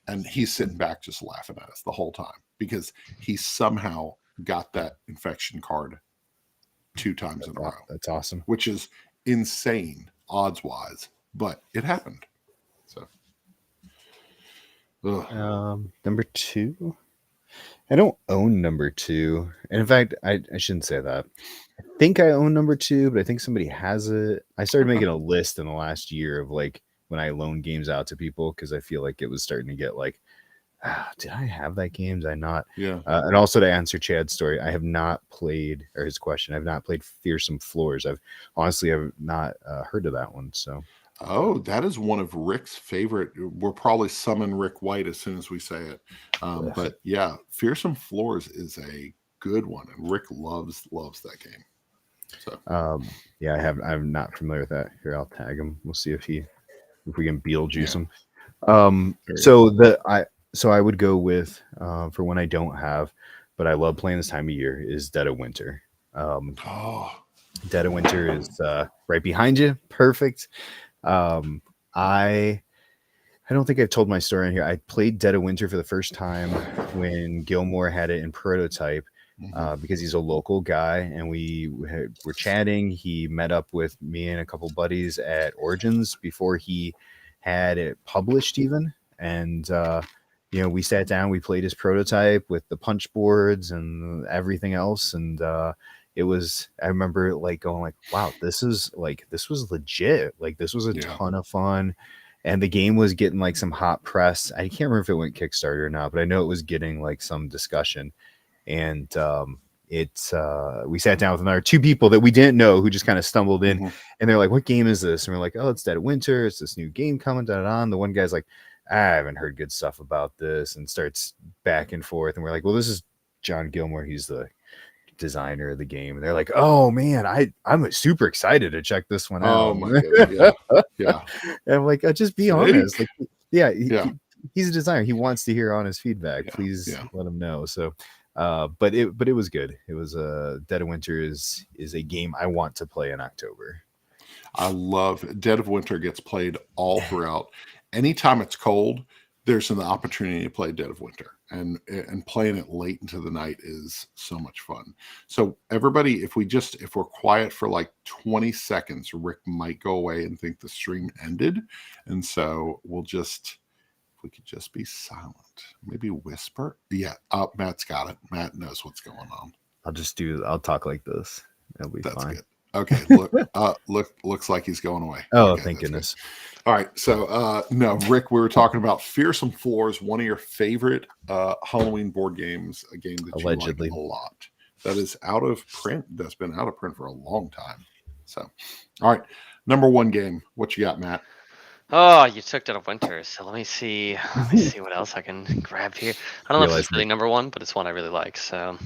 And he's sitting back just laughing at us the whole time because he somehow got that infection card 2 times in a row. That's awesome. Which is insane odds-wise, but it happened. So. Number 2. I don't own number 2. And in fact, I shouldn't say that. I think I own number 2, but I think somebody has it. I started making a list in the last year of like when I loan games out to people, because I feel like it was starting to get like, did I have that game? Did I not? Yeah. And also to answer Chad's story, I have not played, or his question, I've not played Fearsome Floors. I've not heard of that one. So. Oh, that is one of Rick's favorite. We'll probably summon Rick White as soon as we say it. But yeah, Fearsome Floors is a good one, and Rick loves that game. So yeah, I'm not familiar with that. Here, I'll tag him. We'll see if we can Beetlejuice him. So I would go with for when I don't have, but I love playing this time of year, is Dead of Winter. Dead of Winter is right behind you. Perfect. I don't think I've told my story in here. I played Dead of Winter for the first time when Gilmore had it in prototype, because he's a local guy, and we were chatting. He met up with me and a couple buddies at Origins before he had it published even. And, we sat down, we played his prototype with the punch boards and everything else. And, I remember like going like, wow, this was legit. Like this was a ton of fun. And the game was getting like some hot press. I can't remember if it went Kickstarter or not, but I know it was getting like some discussion. And we sat down with another 2 people that we didn't know, who just kind of stumbled in, and they're like, what game is this? And we're like, oh, it's Dead of Winter. It's this new game coming on. The one guy's like, I haven't heard good stuff about this, and starts back and forth. And we're like, well, this is John Gilmore. He's the designer of the game. And they're like, oh man, I'm super excited to check this one out. Oh my god. Yeah. And I'm like, just be honest. Like, he's a designer. He wants to hear honest feedback. Please let him know. So but it was good. It was Dead of Winter is a game I want to play in October. I love Dead of Winter. Gets played all throughout. Anytime it's cold, there's an opportunity to play Dead of Winter, and playing it late into the night is so much fun. So everybody, if we're quiet for like 20 seconds, Rick might go away and think the stream ended. And so if we could just be silent, maybe whisper. Yeah. Matt's got it. Matt knows what's going on. I'll talk like this. That'll be fine. Good. Okay. Looks like he's going away. Oh, okay, thank goodness. Good. All right. So, no, Rick, we were talking about Fearsome Floors, one of your favorite Halloween board games, a game that allegedly you like a lot. That is out of print. That's been out of print for a long time. So, all right. Number 1 game. What you got, Matt? Oh, you took Dead of Winter. So let me see what else I can grab here. I don't know if it's really number 1, but it's one I really like. So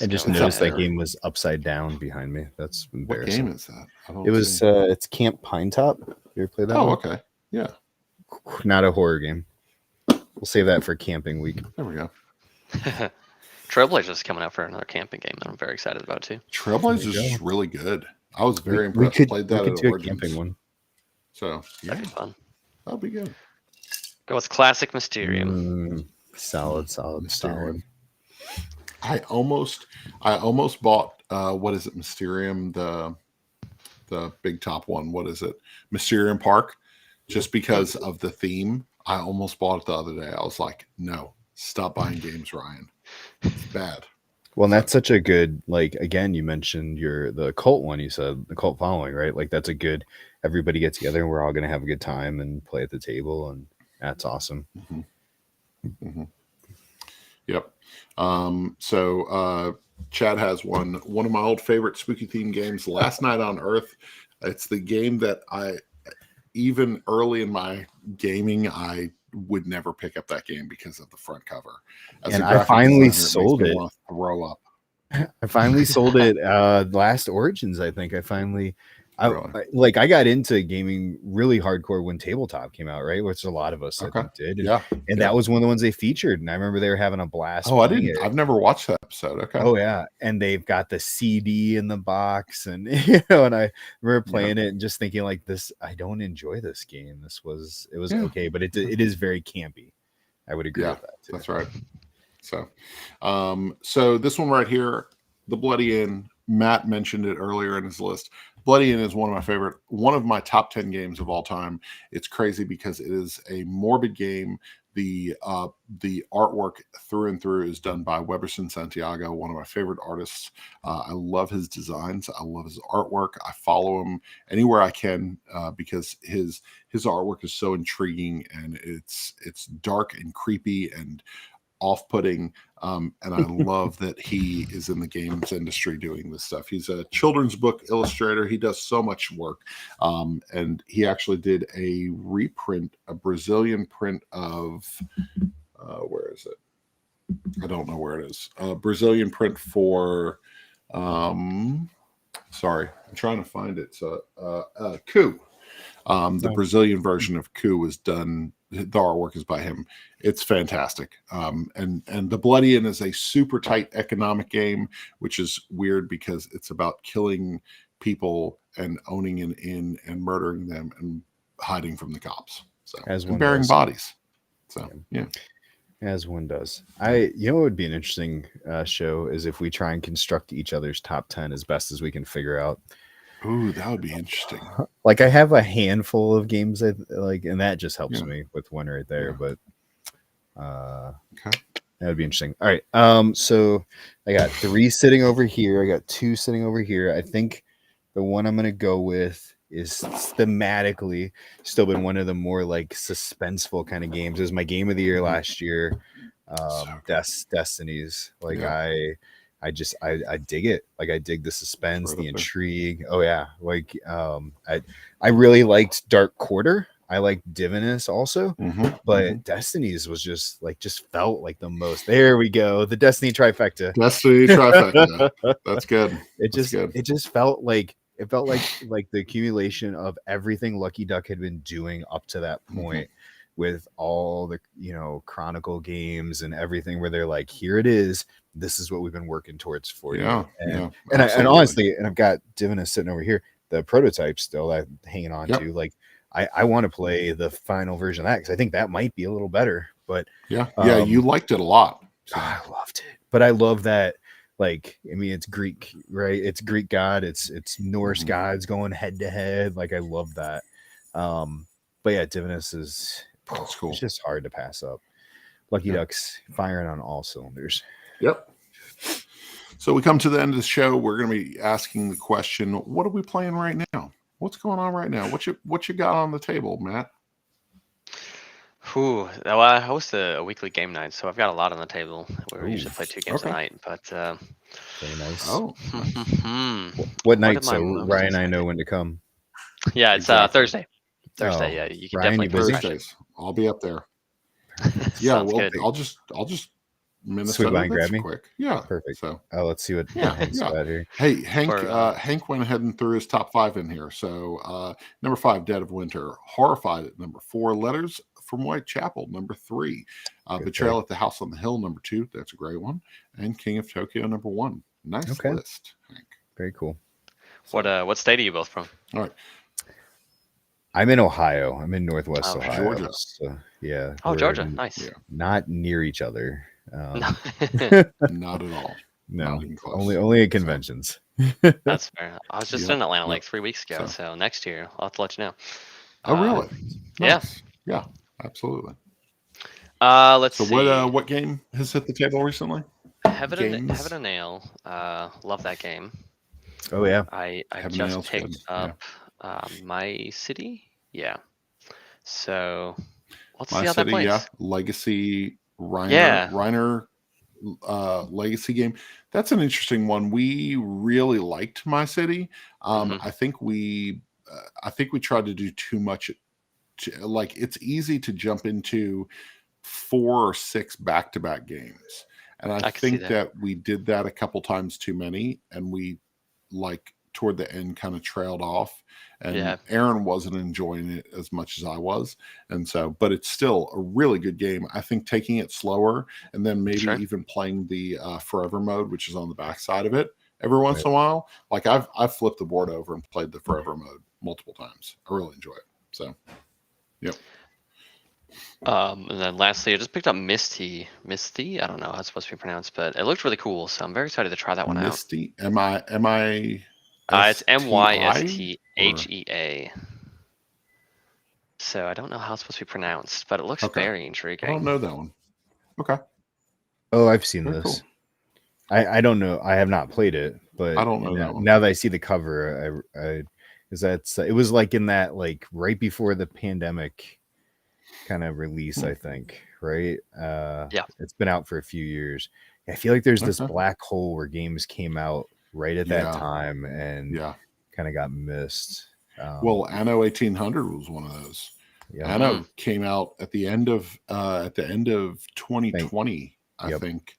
I just noticed that game was upside down behind me. That's embarrassing. What game is that? It was it's Camp Pinetop. You ever played that? Oh, one? Okay. Yeah. Not a horror game. We'll save that for camping week. There we go. Trailblazer's coming out for another camping game that I'm very excited about too. Trailblazer's is really good. I was very impressed. Played that at a camping one. So that'd be fun. That'll be good. Go with classic Mysterium. Solid. I almost bought what is it, Mysterium, the big top one. What is it? Mysterium Park, just because of the theme. I almost bought it the other day. I was like, no, stop buying games, Ryan. It's bad. Well, and that's such a good, like, again, you mentioned the cult one, you said the cult following, right? Like that's a good, everybody get together and we're all going to have a good time and play at the table. And that's awesome. Yep. So Chad has one of my old favorite spooky theme games, Last Night on Earth. It's the game that even early in my gaming, I would never pick up that game because of the front cover. And I finally sold it. Throw up. I finally sold it last Origins. I think I got into gaming really hardcore when Tabletop came out, right? Which a lot of us I think did. And that was one of the ones they featured. And I remember they were having a blast. Oh, I didn't. I've never watched that episode. Okay. Oh yeah. And they've got the CD in the box, and and I remember playing it and just thinking like this, I don't enjoy this game. It was okay, but it is very campy. I would agree with that too. That's right. So this one right here, The Bloody Inn, Matt mentioned it earlier in his list. Bloody Inn is one of my top 10 games of all time. It's crazy because it is a morbid game The artwork through and through is done by Weberson Santiago, one of my favorite artists. I love his designs. I love his artwork. I follow him anywhere I can because his artwork is so intriguing, and it's dark and creepy and off-putting, and I love that he is in the games industry doing this stuff. He's a children's book illustrator. He does so much work, and he actually did a reprint, a Brazilian print of where is it? I don't know where it is. A Brazilian print for sorry, I'm trying to find it. So Coup. The Brazilian version of Coup was done. The artwork is by him. It's fantastic. And the Bloody Inn is a super tight economic game, which is weird because it's about killing people and owning an inn and murdering them and hiding from the cops. So and burying bodies. So yeah. As one does. What would be an interesting show is if we try and construct each other's top 10 as best as we can figure out. Ooh, that would be interesting. Like I have a handful of games I like, and that just helps me with one right there. But okay, that would be interesting. All right. So I got 3 sitting over here. I got 2 sitting over here. I think the one I'm gonna go with is thematically still been one of the more like suspenseful kind of games. It was my game of the year last year. Destinies. Like I dig it. Like I dig the suspense, the intrigue. Oh yeah. Like I really liked Dark Quarter. I liked Divinus also, but Destinies was just felt like the most. There we go. The Destiny trifecta. Destiny trifecta. That's good. It just felt like the accumulation of everything Lucky Duck had been doing up to that point. With all the Chronicle games and everything, where they're like, here it is, this is what we've been working towards for you. And honestly, and I've got Divinus sitting over here, the prototype still I'm hanging on to. Like I want to play the final version of that because I think that might be a little better. But you liked it a lot. So. I loved it, but I love that. Like, I mean, it's Greek, right? It's Greek god. It's Norse gods going head to head. Like, I love that. But yeah, Divinus is. That's cool. It's just hard to pass up. Lucky Ducks firing on all cylinders. Yep. So we come to the end of the show. We're going to be asking the question: what are we playing right now? What's going on right now? What you got on the table, Matt? Well, I host a weekly game night, so I've got a lot on the table. We usually play 2 games a night, but very nice. Oh, what night? So Ryan and I know when to come. Yeah, it's Thursday. Yeah, you can Ryan, definitely Thursdays. I'll be up there. Yeah, well, good. I'll just Minnesota. Sweet by and grab me. Quick. Yeah, perfect. So let's see what Hank's got here. Hey, Hank went ahead and threw his top 5 in here. So number 5, Dead of Winter. Horrified at number 4. Letters from Whitechapel, number 3. Betrayal at the House on the Hill, number 2. That's a great one. And King of Tokyo, number 1. Nice list, Hank. Very cool. What state are you both from? All right. I'm in Ohio. I'm in Northwest Ohio. Georgia. So, yeah. Oh, Georgia. Nice. Not near each other. Not at all. No. Only at conventions. That's fair. I was just in Atlanta like 3 weeks ago. So next year I'll have to let you know. Oh, really? Nice. Yeah, absolutely. Let's see. So what game has hit the table recently? Heaven and Nail. Love that game. Oh yeah. I just picked up My City. Yeah. So let's see how that plays. Yeah. Legacy Reiner Legacy game. That's an interesting one. We really liked My City. I think we tried to do too much. Like, it's easy to jump into 4 or 6 back-to-back games, and I think that we did that a couple times too many, and we toward the end kind of trailed off, and Aaron wasn't enjoying it as much as I was, and so, but it's still a really good game. I think taking it slower and then maybe even playing the forever mode, which is on the back side of it every once in a while. Like I've flipped the board over and played the forever mode multiple times. I really enjoy it. So, yep. And then lastly, I just picked up Misty. I don't know how it's supposed to be pronounced, but it looked really cool. So I'm very excited to try that one out. Misty, M-I? It's Mystthea. So I don't know how it's supposed to be pronounced, but it looks very I intriguing. don't know that one. Okay. Oh, I've seen Very this. cool. I don't know. I have not played it, but I don't know that one. now that I see the cover, it was like in that like right before the pandemic kind of release, I think, right? Yeah. It's been out for a few years. I feel like there's this Okay. black hole where games came out right at that time and kind of got missed. Well, Anno 1800 was one of those. Anno came out at the end of 2020, I think,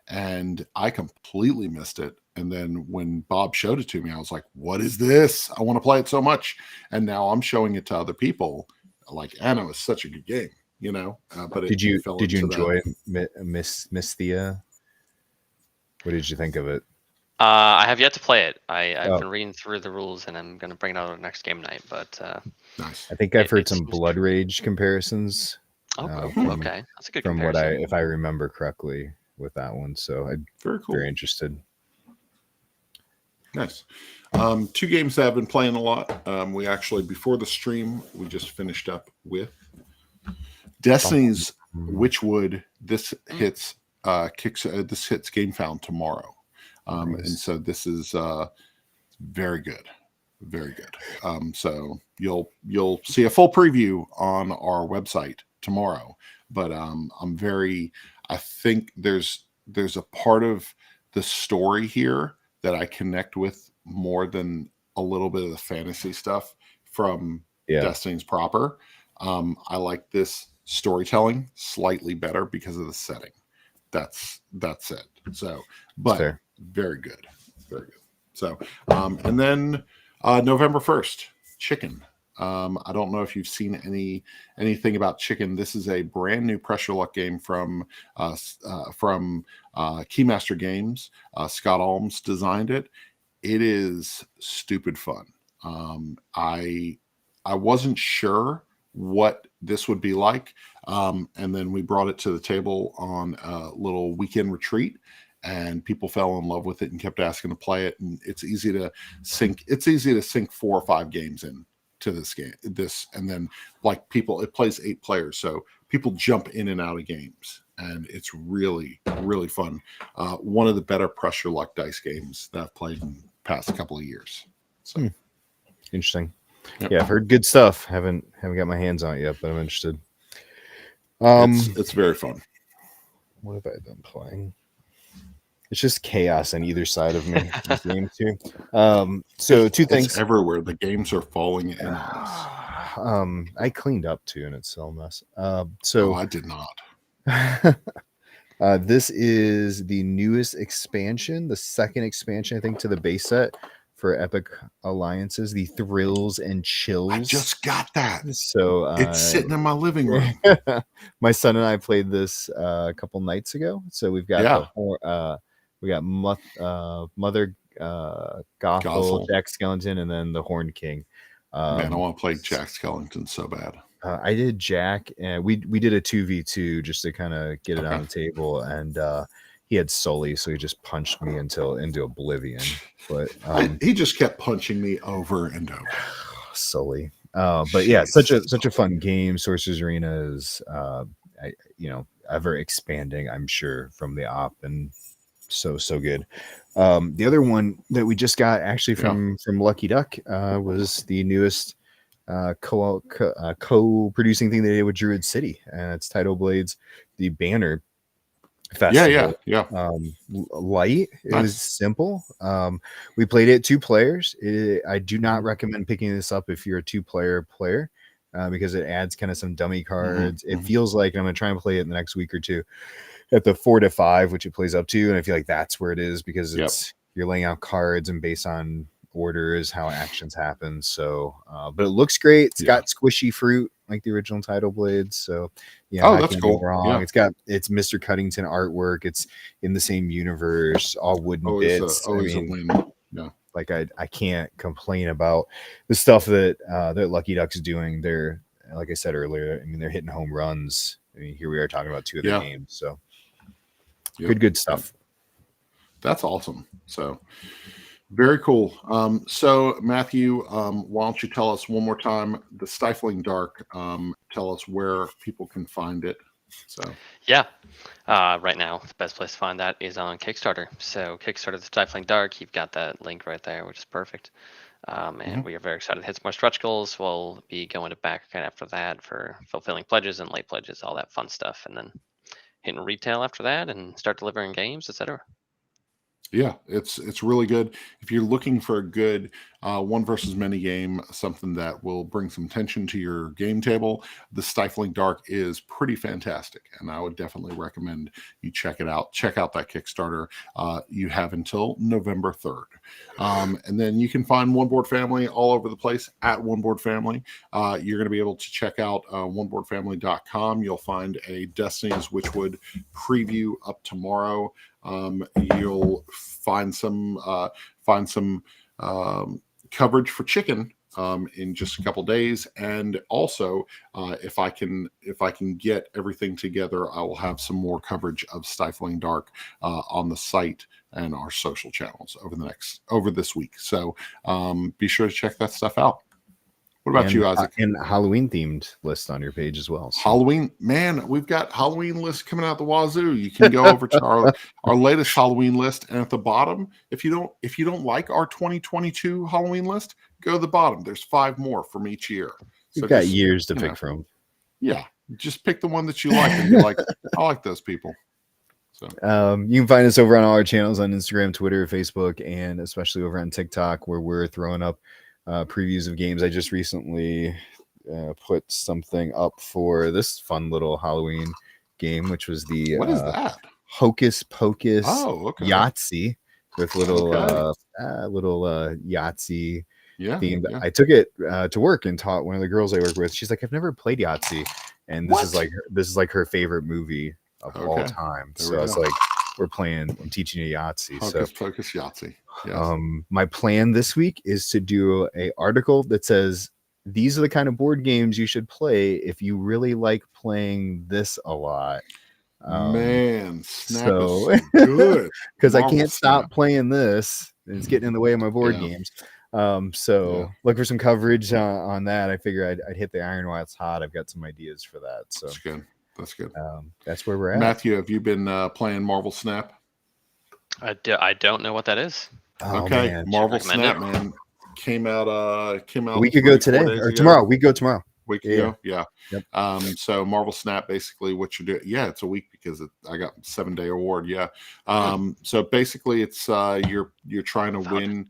and I completely missed it. And then when Bob showed it to me, I was like, "What is this? I want to play it so much!" And now I'm showing it to other people. Like Anno is such a good game, you know. But did you enjoy that. Miss Thea? What did you think of it? I have yet to play it. I've been reading through the rules, and I'm going to bring it out on next game night. But nice. I think I've heard some Blood Rage comparisons. Okay, that's a good from comparison. if I remember correctly with that one. So I'm very interested. Nice. 2 games that I've been playing a lot. We actually, before the stream, we just finished up with Destiny's Witchwood. This hits GameFound tomorrow. And so this is very good. Very good. So you'll see a full preview on our website tomorrow. But I think there's a part of the story here that I connect with more than a little bit of the fantasy stuff from Destiny's proper. I like this storytelling slightly better because of the setting. That's it. So, but very good. Very good. So, and then November 1st, Chicken. I don't know if you've seen anything about Chicken. This is a brand new pressure luck game from Keymaster Games. Scott Alms designed it. It is stupid fun. I wasn't sure what this would be like, and then we brought it to the table on a little weekend retreat, and people fell in love with it and kept asking to play it. And it's easy to sink 4 or 5 games in to this game. And then like it plays 8 players, so people jump in and out of games, and it's really, really fun. One of the better pressure luck dice games that I've played in the past couple of years. So interesting. Yep. Yeah, I've heard good stuff. Haven't got my hands on it yet, but I'm interested. It's very fun. What have I been playing? It's just chaos on either side of me. These games here. So 2 things. It's everywhere. The games are falling in. I cleaned up too, and it's still a mess. I did not. This is the newest expansion, the second expansion, I think, to the base set for Epic Alliances, the Thrills and Chills. I just got that. So it's sitting in my living room. My son and I played this a couple nights ago. So we've got Mother Gothel, Jack Skellington, and then the Horned King. Man, I want to play Jack Skellington so bad. I did Jack, and we did a 2v2 just to kind of get it on the table, and he had Sully, so he just punched me into oblivion. But he just kept punching me over and over. Sully. But yeah, such a fun game. Sorcerer's Arena is ever expanding, I'm sure, from the op, and so good. The other one that we just got actually from Lucky Duck was the newest co-producing thing they did with Druid City, and it's Tidal Blades, the banner festival. Light. It was simple. We played it 2 players. I do not recommend picking this up if you're a 2-player player, because it adds kind of some dummy cards. It feels like I'm gonna try and play it in the next week or 2 at the 4 to 5, which it plays up to, and I feel like that's where it is, because you're laying out cards and based on orders how actions happen. So but it looks great. It's got squishy fruit like the original Tidal Blades, so that's cool. Wrong. It's Mr. Cuddington artwork. It's in the same universe, all wooden bits. Always a win. Like I can't complain about the stuff that Lucky Duck's doing. They're, like I said earlier, I mean, they're hitting home runs. I mean, here we are talking about 2 of their games, so good stuff. That's awesome. So Very cool. So Matthew, why don't you tell us one more time the Stifling Dark? Tell us where people can find it. So Yeah. Right now, the best place to find that is on Kickstarter. So Kickstarter, the Stifling Dark, you've got that link right there, which is perfect. And we are very excited to hit some more stretch goals. We'll be going to back right after that for fulfilling pledges and late pledges, all that fun stuff, and then hitting retail after that and start delivering games, etc. yeah, it's really good. If you're looking for a good one versus many game, something that will bring some tension to your game table, the Stifling Dark is pretty fantastic, and I would definitely recommend you check it out. Check out that Kickstarter. You have until November 3rd, and then you can find One Board Family all over the place at One Board Family. You're going to be able to check out oneboardfamily.com. You'll find a Destiny's Witchwood preview up tomorrow. You'll find some coverage for Chicken in just a couple days, and also if I can get everything together, I will have some more coverage of Stifling Dark on the site and our social channels over this week. So be sure to check that stuff out. What about you, Isaac? And Halloween themed list on your page as well. So. Halloween, man, we've got Halloween lists coming out the wazoo. You can go over to our latest Halloween list, and at the bottom, if you don't like our 2022 Halloween list, go to the bottom. There's 5 more from each year. So you've got years to pick from. Yeah, just pick the one that you like, and you're like, I like those people. So you can find us over on all our channels on Instagram, Twitter, Facebook, and especially over on TikTok, where we're throwing up previews of games. I just recently put something up for this fun little Halloween game, which was the what is that? Hocus Pocus Yahtzee with little Yahtzee theme. Yeah. I took it to work and taught one of the girls I work with. She's like, I've never played Yahtzee, and this is like her favorite movie of all time. So I was like, I'm teaching you Yahtzee. Hocus Pocus Yahtzee. Yes. My plan this week is to do an article that says these are the kind of board games you should play if you really like playing this a lot. Man, Snap so is good because I can't stop playing this. It's getting in the way of my board games. Look for some coverage on that. I figure I'd hit the iron while it's hot. I've got some ideas for that. So that's good. That's where we're at. Matthew, have you been playing Marvel Snap? I don't know what that is. Okay, man. Marvel Snap, man, came out a week ago today or tomorrow. Week ago. Yeah. Yep. So Marvel Snap, basically what you do. Yeah, it's a week because I got 7-day award. Yeah. So basically it's you're trying to win.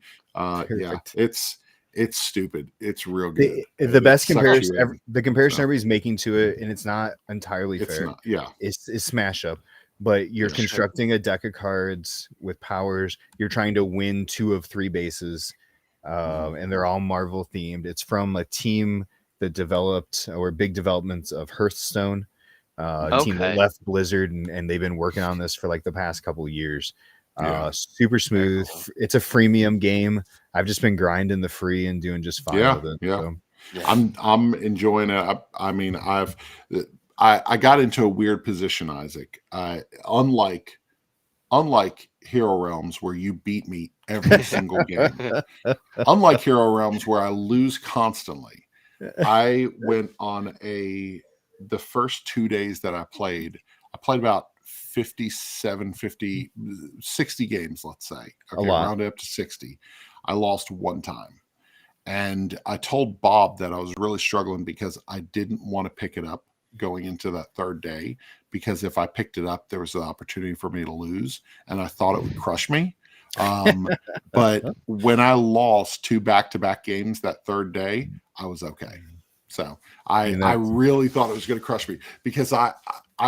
It's stupid. It's real good. The best comparison, the comparison everybody's making to it, and it's not entirely fair. It's Smash Up. But you're constructing a deck of cards with powers. You're trying to win 2 of 3 bases, and they're all Marvel themed. It's from a team that developed big developments of Hearthstone, team that left Blizzard, and they've been working on this for like the past couple of years. Super smooth. It's a freemium game. I've just been grinding the free and doing just fine with it. So. I'm enjoying it. I mean, I got into a weird position, Isaac. Unlike Hero Realms, where you beat me every single game. Unlike Hero Realms, where I lose constantly. I went on the first 2 days that I played about 60 games, let's say. Okay, round it up to 60. I lost 1 time. And I told Bob that I was really struggling because I didn't want to pick it up going into that 3rd day, because if I picked it up, there was an opportunity for me to lose, and I thought it would crush me. But when I lost 2 back-to-back games that 3rd day, I was okay. So I really thought it was going to crush me, because I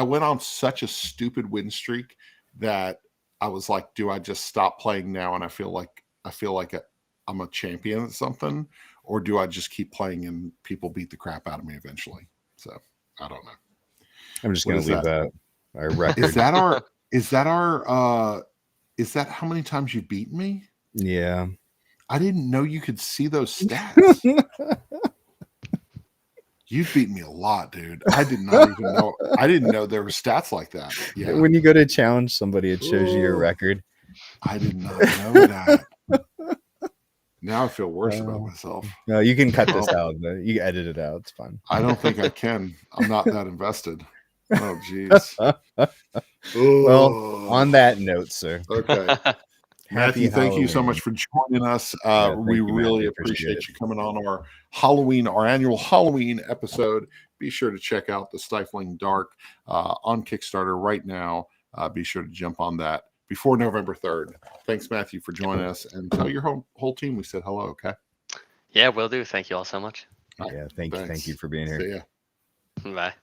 went on such a stupid win streak that I was like, do I just stop playing now and I feel like I'm a champion at something, or do I just keep playing and people beat the crap out of me eventually? So I don't know. I'm just going to leave that our record. Is that how many times you beat me? Yeah. I didn't know you could see those stats. You've beaten me a lot, dude. I did not even know. I didn't know there were stats like that. Yeah. When you go to challenge somebody, it shows you your record. I did not know that. Now I feel worse about myself. No, you can cut this out. You can edit it out. It's fine. I don't think I can. I'm not that invested. Oh, jeez. Well, on that note, sir. Okay. Matthew, thank you so much for joining us. We really appreciate you coming on our annual Halloween episode. Be sure to check out the Stifling Dark on Kickstarter right now. Be sure to jump on that before November 3rd. Thanks, Matthew, for joining us, and tell your whole team we said hello, okay? Yeah, will do. Thank you all so much. Yeah, thank you for being here. See ya. Bye.